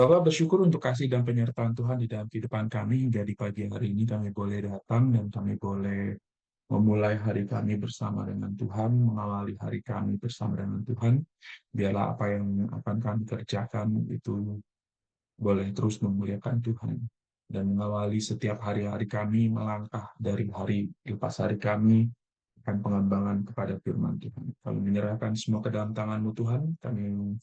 Bapak bersyukur untuk kasih dan penyertaan Tuhan di dalam kehidupan kami hingga di pagi hari ini kami boleh datang dan kami boleh memulai hari kami bersama dengan Tuhan, mengawali hari kami bersama dengan Tuhan. Biarlah apa yang akan kami kerjakan itu boleh terus memuliakan Tuhan dan mengawali setiap hari-hari kami melangkah dari hari lepas hari kami akan pengembangan kepada firman Tuhan. Kami menyerahkan semua ke dalam tangan-Mu Tuhan, kami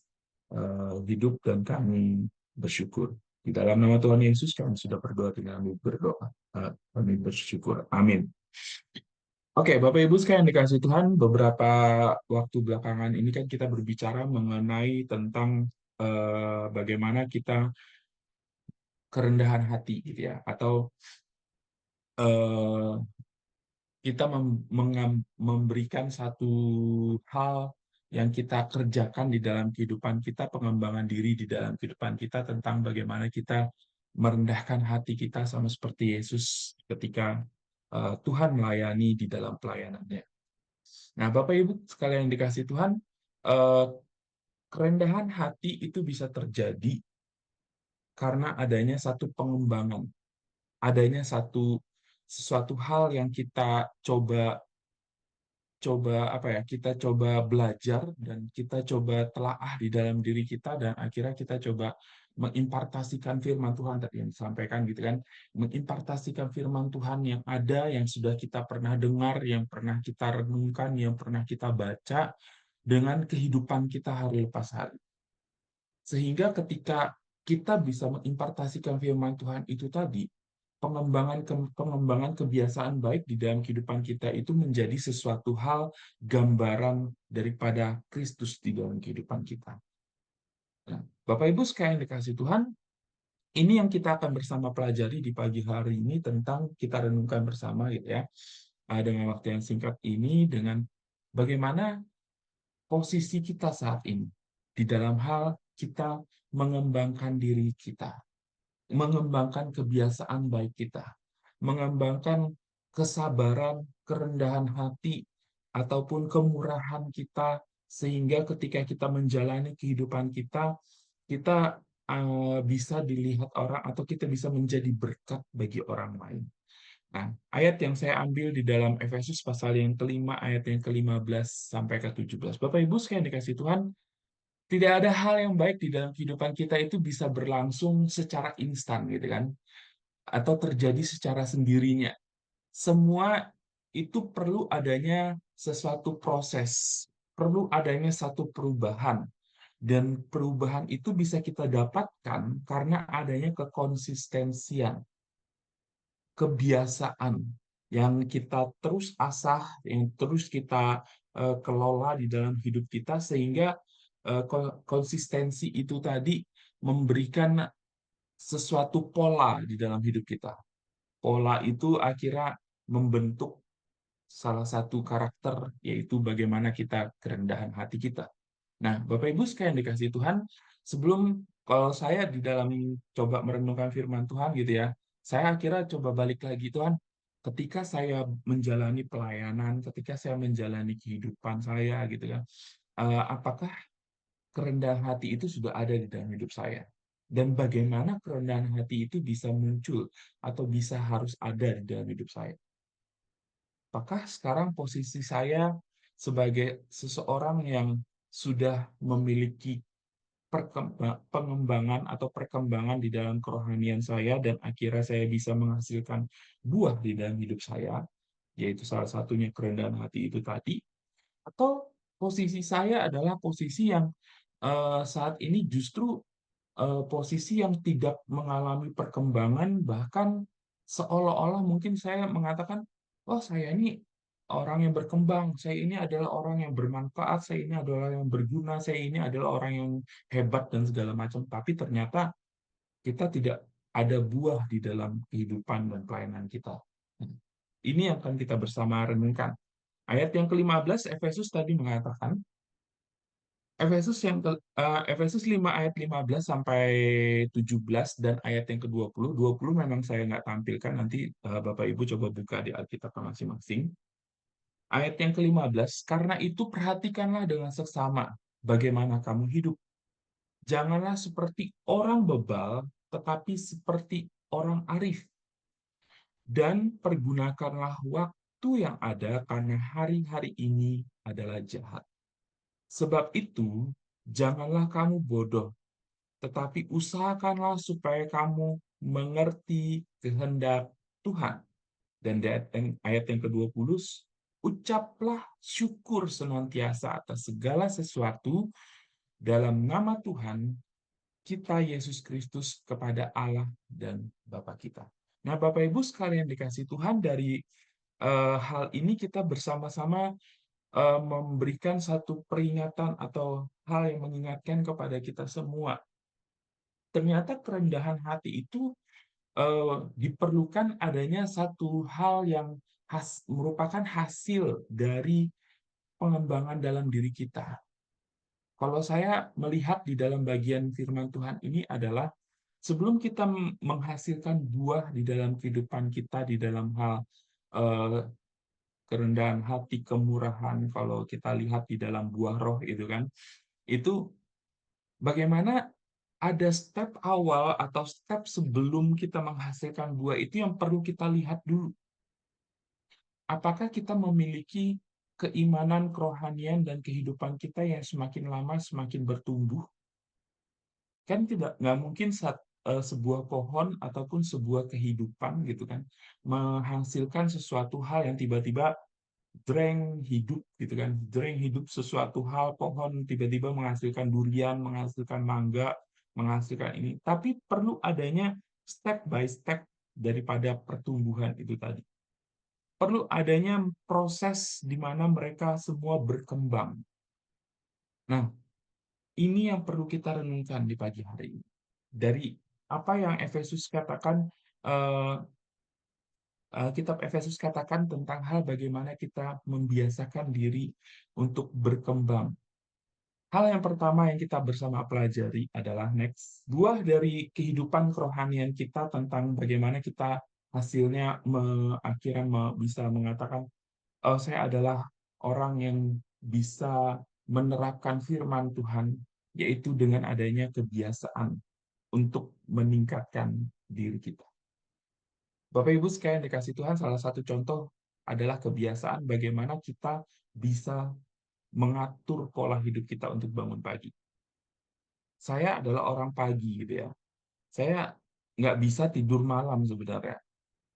hidup dan kami bersyukur. Di dalam nama Tuhan Yesus kami sudah berdoa dan kami berdoa. Kami bersyukur. Amin. Oke, Bapak Ibu sekalian dikasih Tuhan, beberapa waktu belakangan ini kan kita berbicara mengenai tentang bagaimana kita kerendahan hati gitu ya, atau eh, kita memberikan satu hal yang kita kerjakan di dalam kehidupan kita, pengembangan diri di dalam kehidupan kita tentang bagaimana kita merendahkan hati kita sama seperti Yesus ketika Tuhan melayani di dalam pelayanannya. Nah, Bapak Ibu sekalian yang dikasih Tuhan, eh, kerendahan hati itu bisa terjadi karena adanya satu pengembangan, adanya sesuatu hal yang kita coba coba apa ya kita coba belajar dan kita coba telaah di dalam diri kita dan akhirnya kita coba mengimpartasikan firman Tuhan tadi yang disampaikan gitu kan, mengimpartasikan firman Tuhan yang ada yang sudah kita pernah dengar, yang pernah kita renungkan, yang pernah kita baca dengan kehidupan kita hari lepas hari, sehingga ketika kita bisa mengimpartasikan firman Tuhan itu tadi, pengembangan kebiasaan baik di dalam kehidupan kita itu menjadi sesuatu hal gambaran daripada Kristus di dalam kehidupan kita. Nah, Bapak Ibu sekalian dikasih Tuhan, ini yang kita akan bersama pelajari di pagi hari ini tentang kita renungkan bersama gitu ya. Dengan waktu yang singkat ini dengan bagaimana posisi kita saat ini di dalam hal kita mengembangkan diri kita, mengembangkan kebiasaan baik kita, mengembangkan kesabaran, kerendahan hati, ataupun kemurahan kita, sehingga ketika kita menjalani kehidupan kita, kita bisa dilihat orang atau kita bisa menjadi berkat bagi orang lain. Nah, ayat yang saya ambil di dalam Efesus pasal yang kelima, ayat yang ke-15 sampai ke-17. Bapak Ibu sekalian dikasih Tuhan, tidak ada hal yang baik di dalam kehidupan kita itu bisa berlangsung secara instan gitu kan, atau terjadi secara sendirinya. Semua itu perlu adanya sesuatu proses, perlu adanya satu perubahan. Dan perubahan itu bisa kita dapatkan karena adanya kekonsistensian, kebiasaan yang kita terus asah, yang terus kita kelola di dalam hidup kita, sehingga konsistensi itu tadi memberikan sesuatu pola di dalam hidup kita. Pola itu akhirnya membentuk salah satu karakter, yaitu bagaimana kita kerendahan hati kita. Nah, Bapak Ibu sekalian dikasih Tuhan, sebelum kalau saya di dalam coba merenungkan firman Tuhan gitu ya, saya akhirnya coba balik lagi Tuhan, ketika saya menjalani pelayanan, ketika saya menjalani kehidupan saya gitu ya, apakah kerendahan hati itu sudah ada di dalam hidup saya? Dan bagaimana kerendahan hati itu bisa muncul atau bisa harus ada di dalam hidup saya? Apakah sekarang posisi saya sebagai seseorang yang sudah memiliki pengembangan atau perkembangan di dalam kerohanian saya dan akhirnya saya bisa menghasilkan buah di dalam hidup saya, yaitu salah satunya kerendahan hati itu tadi, atau posisi saya adalah posisi yang saat ini justru posisi yang tidak mengalami perkembangan, bahkan seolah-olah mungkin saya mengatakan, oh saya ini orang yang berkembang, saya ini adalah orang yang bermanfaat, saya ini adalah yang berguna, saya ini adalah orang yang hebat dan segala macam. Tapi ternyata kita tidak ada buah di dalam kehidupan dan pelayanan kita. Ini yang akan kita bersama renungkan. Ayat yang ke-15, Efesus tadi mengatakan, Efesus 5 ayat 15 sampai 17 dan ayat yang ke-20. 20 memang saya nggak tampilkan, nanti Bapak Ibu coba buka di Alkitab masing-masing. Ayat yang ke-15, karena itu perhatikanlah dengan seksama bagaimana kamu hidup. Janganlah seperti orang bebal, tetapi seperti orang arif. Dan pergunakanlah waktu yang ada karena hari-hari ini adalah jahat. Sebab itu, janganlah kamu bodoh, tetapi usahakanlah supaya kamu mengerti kehendak Tuhan. Dan di ayat yang ke-20, ucaplah syukur senantiasa atas segala sesuatu dalam nama Tuhan kita Yesus Kristus kepada Allah dan Bapa kita. Nah, Bapak Ibu sekalian dikasih Tuhan, dari hal ini kita bersama-sama memberikan satu peringatan atau hal yang mengingatkan kepada kita semua. Ternyata kerendahan hati itu diperlukan adanya satu hal yang merupakan hasil dari pengembangan dalam diri kita. Kalau saya melihat di dalam bagian firman Tuhan ini adalah sebelum kita menghasilkan buah di dalam kehidupan kita, di dalam hal eh, kerendahan hati, kemurahan, kalau kita lihat di dalam buah roh itu kan, itu bagaimana ada step awal atau step sebelum kita menghasilkan buah itu yang perlu kita lihat dulu. Apakah kita memiliki keimanan, kerohanian, dan kehidupan kita yang semakin lama semakin bertumbuh? Kan nggak mungkin sebuah pohon ataupun sebuah kehidupan gitu kan menghasilkan sesuatu hal yang tiba-tiba drank hidup gitu kan, drank hidup sesuatu hal, pohon tiba-tiba menghasilkan durian, menghasilkan mangga, menghasilkan ini, tapi perlu adanya step by step daripada pertumbuhan itu tadi. Perlu adanya proses di mana mereka semua berkembang. Nah, ini yang perlu kita renungkan di pagi hari ini. Dari apa yang Efesus katakan, eh, kitab Efesus katakan tentang hal bagaimana kita membiasakan diri untuk berkembang. Hal yang pertama yang kita bersama pelajari adalah next, buah dari kehidupan kerohanian kita, tentang bagaimana kita hasilnya akhirnya bisa mengatakan, oh, saya adalah orang yang bisa menerapkan firman Tuhan, yaitu dengan adanya kebiasaan untuk meningkatkan diri kita. Bapak Ibu sekalian dikasih Tuhan, salah satu contoh adalah kebiasaan bagaimana kita bisa mengatur pola hidup kita untuk bangun pagi. Saya adalah orang pagi gitu ya. Saya nggak bisa tidur malam sebenarnya.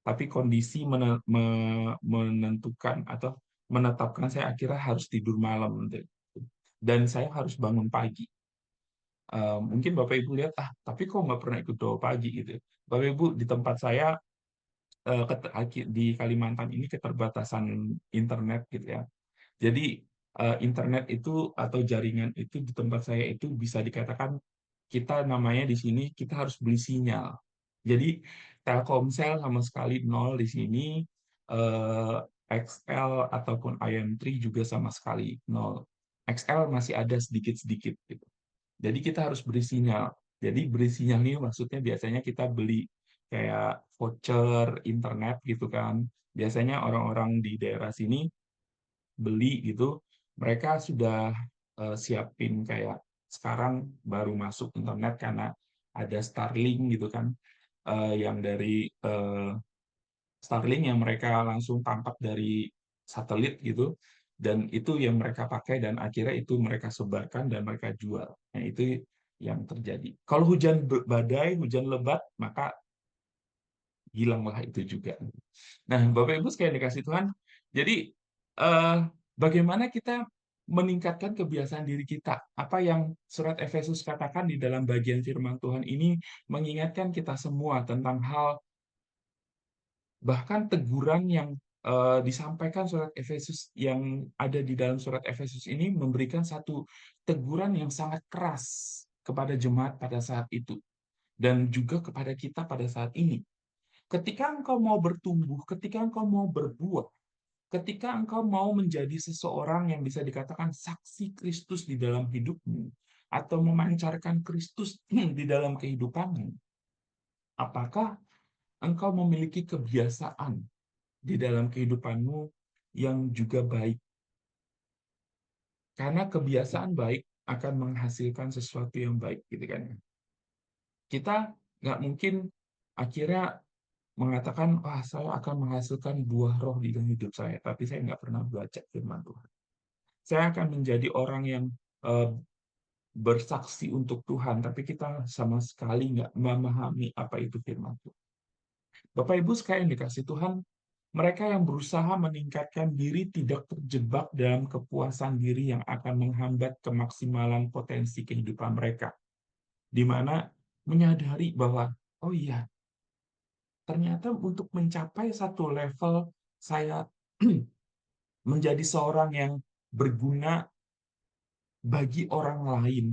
Tapi kondisi menentukan atau menetapkan saya akhirnya harus tidur malam gitu. Dan saya harus bangun pagi. Mungkin Bapak Ibu lihat, tapi kok nggak pernah ikut doa pagi gitu. Bapak Ibu, di tempat saya di Kalimantan ini keterbatasan internet gitu ya. Jadi internet itu atau jaringan itu di tempat saya itu bisa dikatakan kita namanya di sini kita harus beli sinyal. Jadi Telkomsel sama sekali nol di sini, eh, XL ataupun IM3 juga sama sekali nol. XL masih ada sedikit-sedikit gitu. Jadi kita harus beri sinyal. Jadi beri sinyal ini maksudnya biasanya kita beli kayak voucher internet gitu kan. Biasanya orang-orang di daerah sini beli gitu, mereka sudah siapin kayak sekarang baru masuk internet karena ada Starlink gitu kan, yang dari Starlink yang mereka langsung tangkap dari satelit gitu, dan itu yang mereka pakai dan akhirnya itu mereka sebarkan dan mereka jual. Nah, itu yang terjadi. Kalau hujan badai, hujan lebat, maka hilanglah itu juga. Nah, Bapak Ibu sekalian dikasih Tuhan, jadi eh, bagaimana kita meningkatkan kebiasaan diri kita? Apa yang surat Efesus katakan di dalam bagian firman Tuhan ini mengingatkan kita semua tentang hal, bahkan teguran yang disampaikan surat Efesus, yang ada di dalam surat Efesus ini memberikan satu teguran yang sangat keras kepada jemaat pada saat itu dan juga kepada kita pada saat ini. Ketika engkau mau bertumbuh, ketika engkau mau berbuah, ketika engkau mau menjadi seseorang yang bisa dikatakan saksi Kristus di dalam hidupmu, atau memancarkan Kristus di dalam kehidupanmu, apakah engkau memiliki kebiasaan di dalam kehidupanmu yang juga baik? Karena kebiasaan baik akan menghasilkan sesuatu yang baik, gitu kan ya. Kita nggak mungkin akhirnya mengatakan, wah saya akan menghasilkan buah roh di dalam hidup saya, tapi saya nggak pernah baca firman Tuhan. Saya akan menjadi orang yang eh, bersaksi untuk Tuhan, tapi kita sama sekali nggak memahami apa itu firman Tuhan. Bapak Ibu sekalian dikasih Tuhan, mereka yang berusaha meningkatkan diri tidak terjebak dalam kepuasan diri yang akan menghambat kemaksimalan potensi kehidupan mereka, di mana menyadari bahwa, oh iya, ternyata untuk mencapai satu level saya menjadi seorang yang berguna bagi orang lain,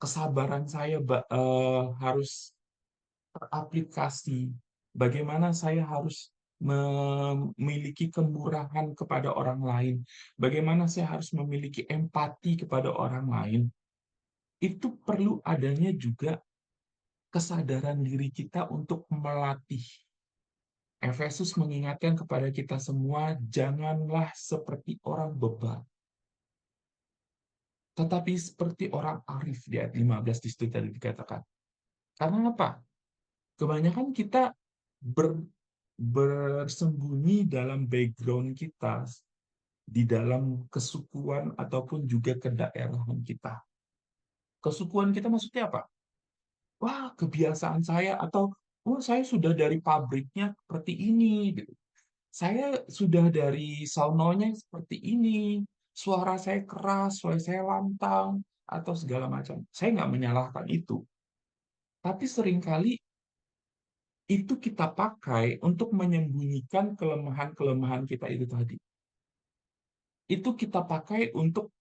kesabaran saya harus teraplikasi, bagaimana saya harus memiliki kemurahan kepada orang lain, bagaimana saya harus memiliki empati kepada orang lain, itu perlu adanya juga kesadaran diri kita untuk melatih. Efesus mengingatkan kepada kita semua, janganlah seperti orang bebal, tetapi seperti orang arif, di ayat 15 di situ tadi dikatakan. Karena apa? Kebanyakan kita ber, bersembunyi dalam background kita, di dalam kesukuan ataupun juga kedaerahan kita. Kesukuan kita maksudnya apa? Wah, kebiasaan saya, atau oh saya sudah dari pabriknya seperti ini, gitu. Saya sudah dari saunonya seperti ini, suara saya keras, suara saya lantang, atau segala macam. Saya nggak menyalahkan itu. Tapi seringkali itu kita pakai untuk menyembunyikan kelemahan-kelemahan kita itu tadi. Itu kita pakai untuk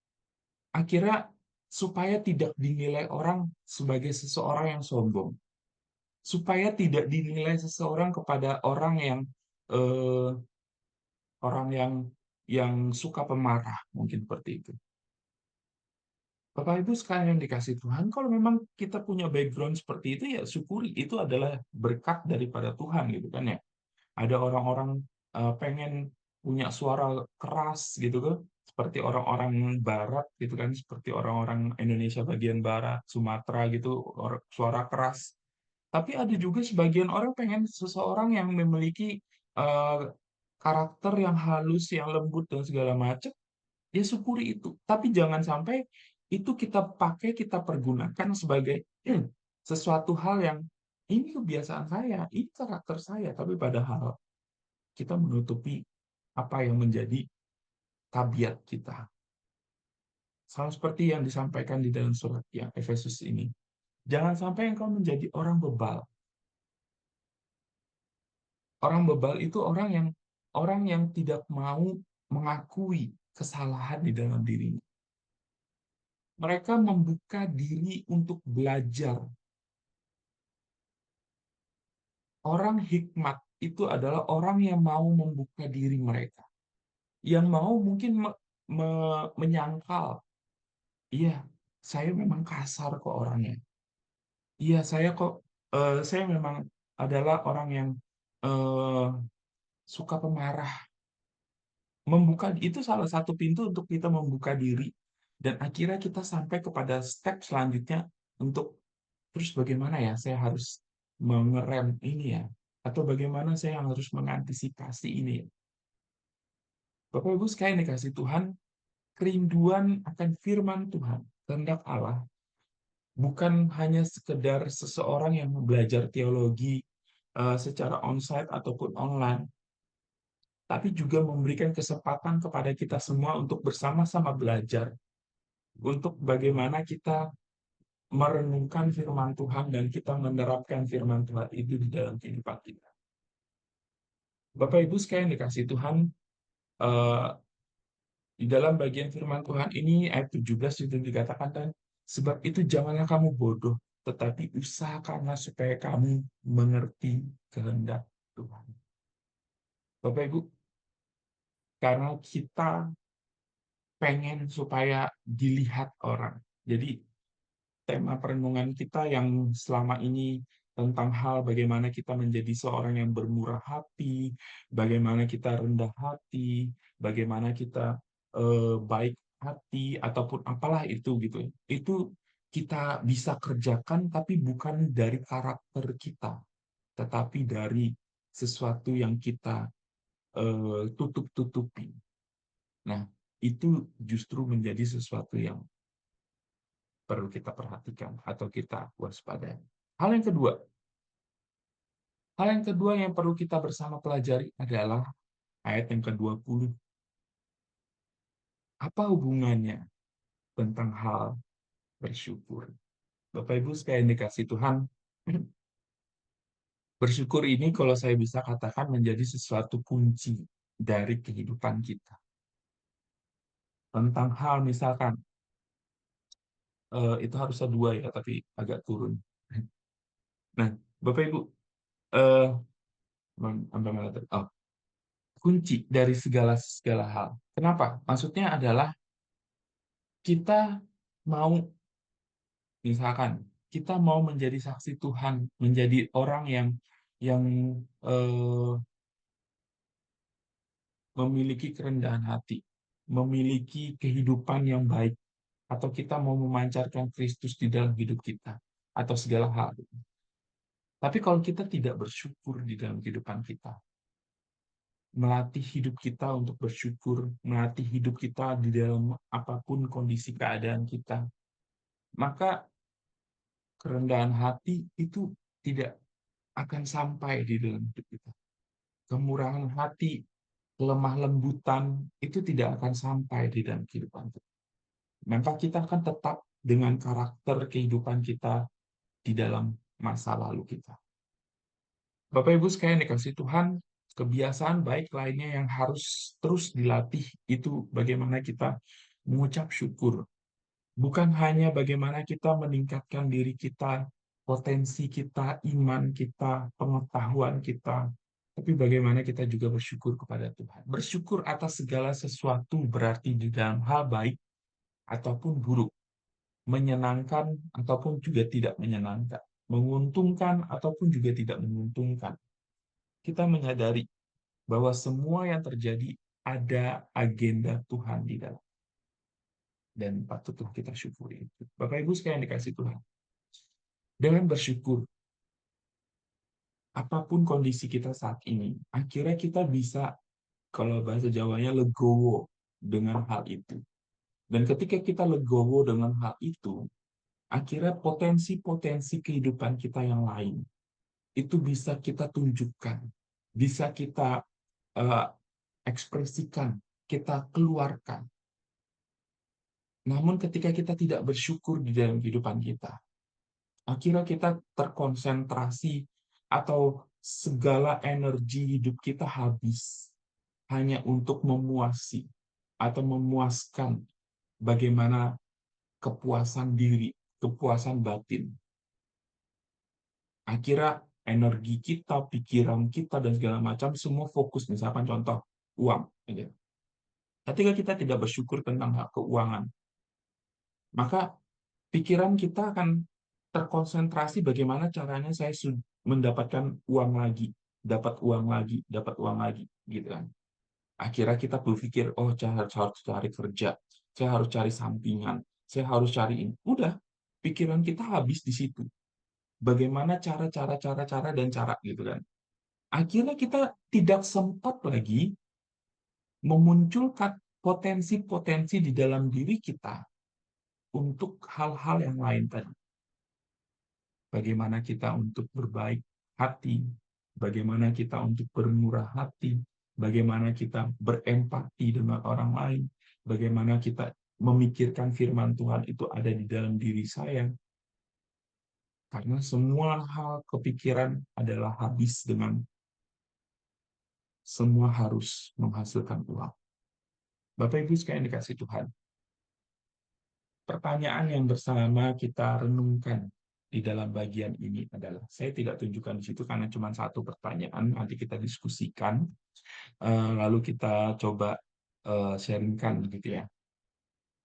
akhirnya supaya tidak dinilai orang sebagai seseorang yang sombong. Supaya tidak dinilai seseorang kepada eh, orang yang suka pemarah, mungkin seperti itu. Bapak Ibu sekalian yang dikasih Tuhan, kalau memang kita punya background seperti itu, ya syukuri, itu adalah berkat daripada Tuhan, gitu kan ya. Ada orang-orang pengen punya suara keras gitu kan, seperti orang-orang barat gitu kan, seperti orang-orang Indonesia bagian barat, Sumatera gitu, suara keras. Tapi ada juga sebagian orang pengen seseorang yang memiliki eh, karakter yang halus, yang lembut dan segala macam. Ya syukuri itu, tapi jangan sampai itu kita pakai, kita pergunakan sebagai sesuatu hal yang ini kebiasaan saya, ini karakter saya, tapi padahal kita menutupi apa yang menjadi tabiat kita. Sama seperti yang disampaikan di dalam surat yang Efesus ini. Jangan sampai engkau menjadi orang bebal. Orang bebal itu orang yang tidak mau mengakui kesalahan di dalam dirinya. Mereka membuka diri untuk belajar. Orang hikmat itu adalah orang yang mau membuka diri mereka. Yang mau mungkin menyangkal, iya, saya memang kasar kok orangnya. Iya, saya memang adalah orang yang eh, suka pemarah. Membuka itu salah satu pintu untuk kita membuka diri, dan akhirnya kita sampai kepada step selanjutnya untuk terus bagaimana ya saya harus mengerem ini ya, atau bagaimana saya harus mengantisipasi ini ya. Bapak Ibu sekalian dikasih Tuhan, kerinduan akan firman Tuhan, kehendak Allah, bukan hanya sekedar seseorang yang belajar teologi secara onsite ataupun online, tapi juga memberikan kesempatan kepada kita semua untuk bersama-sama belajar, untuk bagaimana kita merenungkan firman Tuhan dan kita menerapkan firman Tuhan itu di dalam kehidupan kita. Bapak Ibu sekalian dikasih Tuhan, eh, di dalam bagian firman Tuhan ini ayat 17 itu dikatakan, dan sebab itu janganlah kamu bodoh, tetapi usahakanlah supaya kamu mengerti kehendak Tuhan. Bapak Ibu, karena kita pengen supaya dilihat orang. Jadi tema perenungan kita yang selama ini tentang hal bagaimana kita menjadi seorang yang bermurah hati, bagaimana kita rendah hati, bagaimana kita baik hati ataupun apalah itu gitu ya. Itu kita bisa kerjakan tapi bukan dari karakter kita, tetapi dari sesuatu yang kita tutup-tutupi. Nah, itu justru menjadi sesuatu yang perlu kita perhatikan atau kita waspadai. Hal yang kedua, hal yang kedua yang perlu kita bersama pelajari adalah ayat yang ke-20. Apa hubungannya tentang hal bersyukur? Bapak Ibu sekalian dikasih Tuhan, bersyukur ini kalau saya bisa katakan menjadi sesuatu kunci dari kehidupan kita. Tentang hal misalkan, itu harusnya 2 ya, tapi agak turun. Nah, Bapak Ibu, eh, sampai mana tadi? Oh, kunci dari segala segala hal. Kenapa? Maksudnya adalah kita mau, misalkan, kita mau menjadi saksi Tuhan, menjadi orang yang eh, memiliki kerendahan hati, memiliki kehidupan yang baik, atau kita mau memancarkan Kristus di dalam hidup kita, atau segala hal. Tapi kalau kita tidak bersyukur di dalam kehidupan kita, melatih hidup kita untuk bersyukur, melatih hidup kita di dalam apapun kondisi keadaan kita, maka kerendahan hati itu tidak akan sampai di dalam hidup kita. Kemurahan hati, lemah lembutan itu tidak akan sampai di dalam kehidupan kita. Maka kita akan tetap dengan karakter kehidupan kita di dalam masa lalu kita. Bapak Ibu sekalian dikasih Tuhan, kebiasaan baik lainnya yang harus terus dilatih itu bagaimana kita mengucap syukur. Bukan hanya bagaimana kita meningkatkan diri kita, potensi kita, iman kita, pengetahuan kita, tapi bagaimana kita juga bersyukur kepada Tuhan. Bersyukur atas segala sesuatu berarti di dalam hal baik ataupun buruk, menyenangkan ataupun juga tidak menyenangkan, menguntungkan ataupun juga tidak menguntungkan. Kita menyadari bahwa semua yang terjadi ada agenda Tuhan di dalam, dan patutlah kita syukuri itu. Bapak Ibu sekalian dikasih Tuhan, dengan bersyukur apapun kondisi kita saat ini, akhirnya kita bisa, kalau bahasa Jawanya, legowo dengan hal itu. Dan ketika kita legowo dengan hal itu, akhirnya potensi-potensi kehidupan kita yang lain itu bisa kita tunjukkan, bisa kita uh, ekspresikan, kita keluarkan. Namun ketika kita tidak bersyukur di dalam kehidupan kita, akhirnya kita terkonsentrasi atau segala energi hidup kita habis hanya untuk memuasi atau memuaskan bagaimana kepuasan diri, kepuasan batin. Akhirnya energi kita, pikiran kita, dan segala macam semua fokus, misalkan contoh, uang. Ketika kita tidak bersyukur tentang hak keuangan, maka pikiran kita akan terkonsentrasi bagaimana caranya saya mendapatkan uang lagi, dapat uang lagi, dapat uang lagi, gitu kan. Akhirnya kita berpikir, oh saya harus cari kerja, saya harus cari sampingan, saya harus cari ini. Udah, pikiran kita habis di situ. Bagaimana cara dan cara gitu kan. Akhirnya kita tidak sempat lagi memunculkan potensi-potensi di dalam diri kita untuk hal-hal yang lain tadi. Bagaimana kita untuk berbaik hati, bagaimana kita untuk bermurah hati, bagaimana kita berempati dengan orang lain, bagaimana kita memikirkan firman Tuhan itu ada di dalam diri saya. Karena semua hal kepikiran adalah habis dengan semua harus menghasilkan uang. Bapak Ibu sekalian dikasih Tuhan, pertanyaan yang bersama kita renungkan di dalam bagian ini adalah, saya tidak tunjukkan di situ karena cuma satu pertanyaan, nanti kita diskusikan, lalu kita coba sharingkan gitu ya.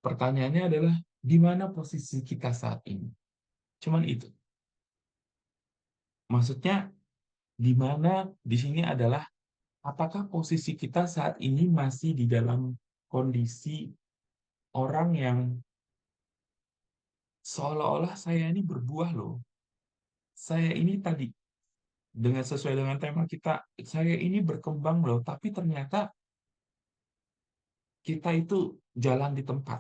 Pertanyaannya adalah, di mana posisi kita saat ini? Cuman itu. Maksudnya, di mana di sini adalah, apakah posisi kita saat ini masih di dalam kondisi orang yang seolah-olah saya ini berbuah loh. Saya ini tadi dengan sesuai dengan tema kita, saya ini berkembang loh, tapi ternyata kita itu jalan di tempat.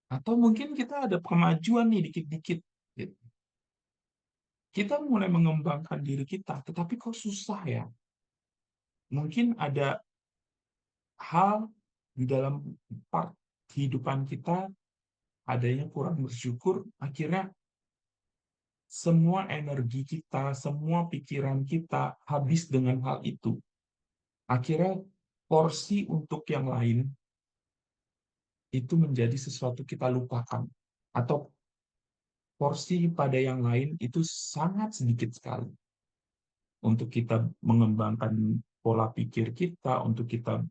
Atau mungkin kita ada kemajuan nih dikit-dikit. Gitu. Kita mulai mengembangkan diri kita, tetapi kok susah ya? Mungkin ada hal di dalam part kehidupan kita, adanya kurang bersyukur, akhirnya semua energi kita, semua pikiran kita habis dengan hal itu. Akhirnya porsi untuk yang lain itu menjadi sesuatu kita lupakan. Atau porsi pada yang lain itu sangat sedikit sekali. Untuk kita mengembangkan pola pikir kita, untuk kita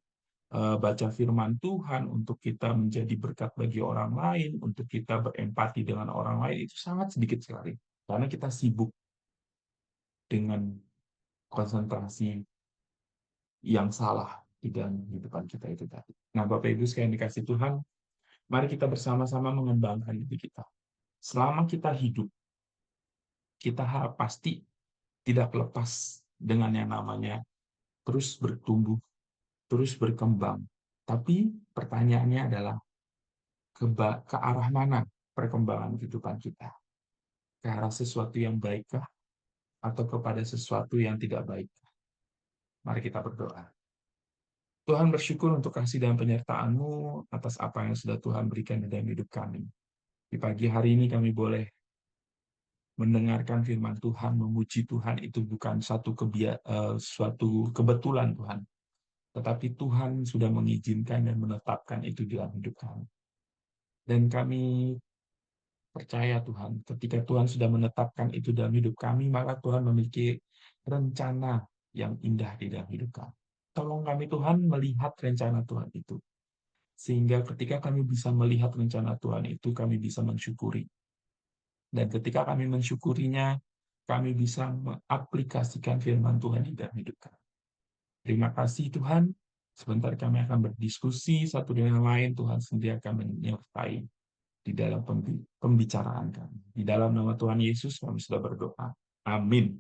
baca firman Tuhan, untuk kita menjadi berkat bagi orang lain, untuk kita berempati dengan orang lain, itu sangat sedikit sekali. Karena kita sibuk dengan konsentrasi yang salah di dalam kehidupan kita itu tadi. Nah, Bapak Ibu sekalian dikasih Tuhan, mari kita bersama-sama mengembangkan diri kita. Selama kita hidup, kita pasti tidak lepas dengan yang namanya terus bertumbuh, terus berkembang. Tapi pertanyaannya adalah ke arah mana perkembangan kehidupan kita? Ke arah sesuatu yang baikkah atau kepada sesuatu yang tidak baik? Mari kita berdoa. Tuhan bersyukur untuk kasih dan penyertaan-Mu atas apa yang sudah Tuhan berikan dalam hidup kami. Di pagi hari ini kami boleh mendengarkan firman Tuhan, memuji Tuhan itu bukan suatu kebetulan Tuhan, tetapi Tuhan sudah mengizinkan dan menetapkan itu dalam hidup kami. Dan kami percaya Tuhan, ketika Tuhan sudah menetapkan itu dalam hidup kami, maka Tuhan memiliki rencana yang indah di dalam hidup kami. Tolong kami Tuhan melihat rencana Tuhan itu. Sehingga ketika kami bisa melihat rencana Tuhan itu, kami bisa mensyukuri. Dan ketika kami mensyukurinya, kami bisa mengaplikasikan firman Tuhan di dalam hidup kami. Terima kasih Tuhan. Sebentar kami akan berdiskusi satu dengan lain. Tuhan sendiri akan menyertai di dalam pembicaraan kami. Di dalam nama Tuhan Yesus kami sudah berdoa. Amin.